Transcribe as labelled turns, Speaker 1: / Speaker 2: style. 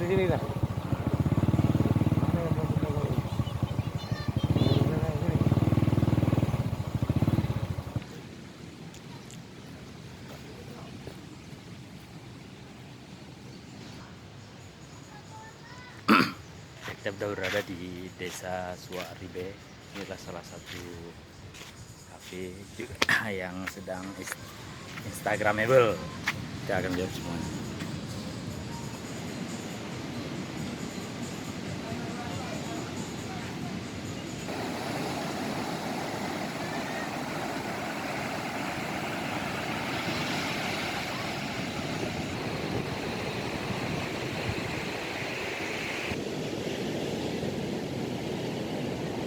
Speaker 1: di sini dah. Mana yang mau kita bawa? Sini.
Speaker 2: Kita sudah berada di Desa Suaribe. Inilah salah satu kafe juga yang sedang instagramable. Kita akan lihat semua.